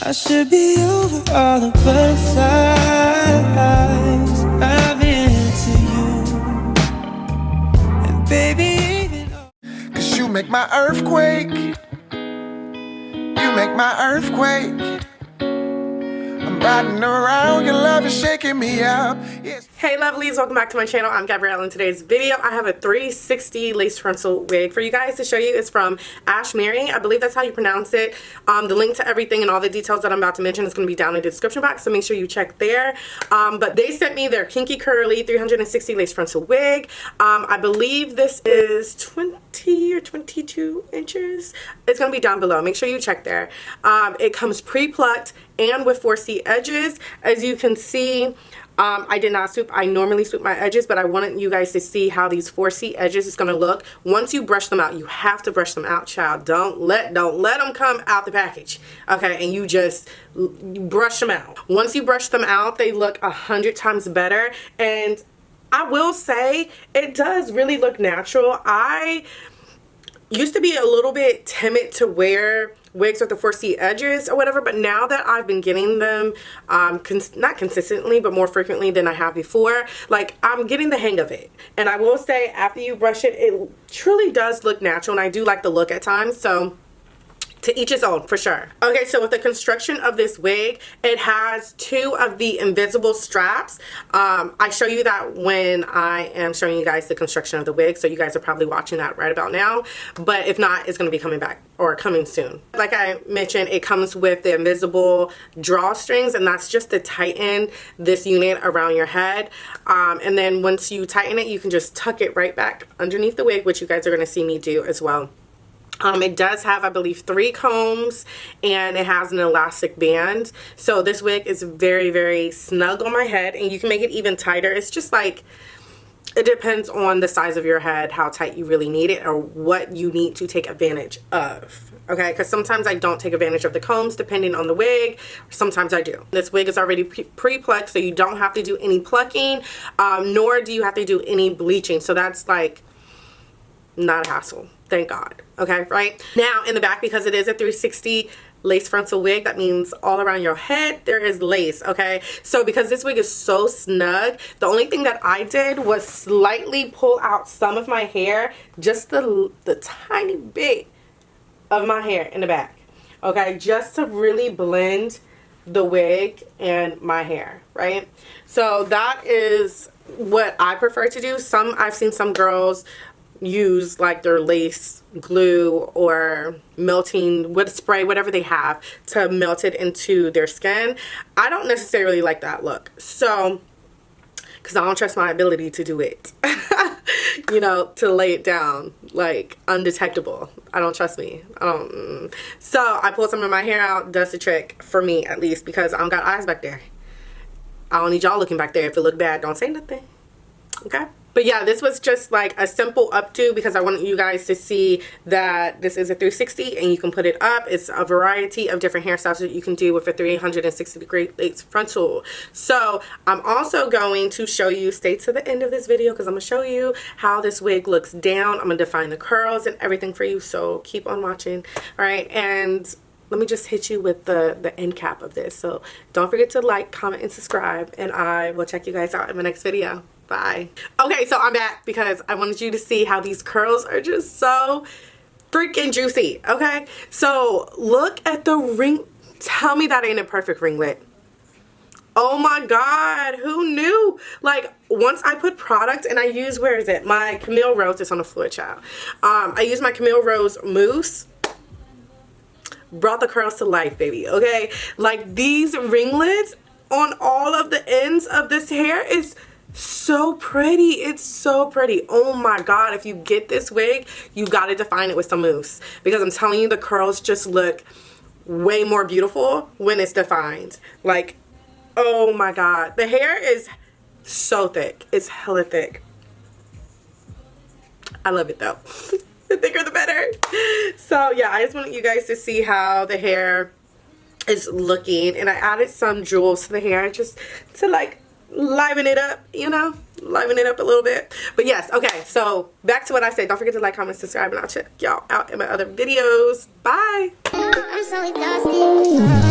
I should be over all the butterflies. I've been into you, and baby, even 'cause you make my earthquake. You make my earthquake. I'm riding around, your love is shaking me up. Yes. Hey lovelies, welcome back to my channel. I'm Gabrielle. In today's video I have a 360 lace frontal wig for you guys to show you. It's from Ashimary. I believe that's how you pronounce it. The link to everything and all the details that I'm about to mention is going to be down in the description box, so make sure you check there. But they sent me their KlNKY CURLY 360 lace frontal wig. I believe this is 20 or 22 inches. It's going to be down below. Make sure you check there. It comes pre-plucked and with 4C edges. As you can see, I did not swoop. I normally swoop my edges, but I wanted you guys to see how these 4C edges is going to look once you brush them out. You have to brush them out, child. Don't let them come out the package, okay? And you just brush them out. Once you brush them out, they look 100 times better. And I will say it does really look natural. I used to be a little bit timid to wear wigs with the 4C edges or whatever, but now that I've been getting them not consistently but more frequently than I have before, like, I'm getting the hang of it. And I will say, after you brush it, it truly does look natural, and I do like the look at times. So to each his own, for sure. Okay, so with the construction of this wig, it has 2 of the invisible straps. I show you that when I am showing you guys the construction of the wig, so you guys are probably watching that right about now. But if not, it's going to be coming back or coming soon. Like I mentioned, it comes with the invisible drawstrings, and that's just to tighten this unit around your head. And then once you tighten it, you can just tuck it right back underneath the wig, which you guys are going to see me do as well. It does have, I believe, 3 combs, and it has an elastic band. So this wig is very, very snug on my head, and you can make it even tighter. It's just like, it depends on the size of your head, how tight you really need it, or what you need to take advantage of. Okay, because sometimes I don't take advantage of the combs depending on the wig. Sometimes I do. This wig is already pre-plucked, so you don't have to do any plucking, nor do you have to do any bleaching. So that's like not a hassle. Thank God. Okay, right? Now, in the back, because it is a 360 lace frontal wig, that means all around your head there is lace, okay? So because this wig is so snug, the only thing that I did was slightly pull out some of my hair, just the tiny bit of my hair in the back, okay? Just to really blend the wig and my hair, right? So that is what I prefer to do. I've seen some girls use like their lace glue or melting wood spray, whatever they have, to melt it into their skin. I don't necessarily like that look, so because I don't trust my ability to do it you know, to lay it down like undetectable. I don't trust me. So I pulled some of my hair out. Does the trick for me, at least, because I don't got eyes back there. I don't need y'all looking back there. If it look bad, don't say nothing, okay? But yeah, this was just like a simple updo because I wanted you guys to see that this is a 360 and you can put it up. It's a variety of different hairstyles that you can do with a 360-degree lace frontal. So I'm also going to show you, stay to the end of this video because I'm going to show you how this wig looks down. I'm going to define the curls and everything for you, so keep on watching. All right, and let me just hit you with the end cap of this. So don't forget to like, comment, and subscribe, and I will check you guys out in my next video. Bye. Okay, so I'm back because I wanted you to see how these curls are just so freaking juicy, okay? So look at the ring. Tell me that ain't a perfect ringlet. Oh my God, who knew? Like, once I put product and I use, where is it? My Camille Rose is on the floor, child. I use my Camille Rose mousse. Brought the curls to life, baby, okay? Like, these ringlets on all of the ends of this hair is so pretty. It's so pretty. Oh my God, if you get this wig, you got to define it with some mousse, because I'm telling you, the curls just look way more beautiful when it's defined. Like, oh my God, the hair is so thick. It's hella thick. I love it though. The thicker the better. So yeah, I just wanted you guys to see how the hair is looking, and I added some jewels to the hair just to like liven it up, you know, liven it up a little bit. But yes, okay, so back to what I said. Don't forget to like, comment, subscribe, and I'll check y'all out in my other videos. Bye. I'm so exhausted.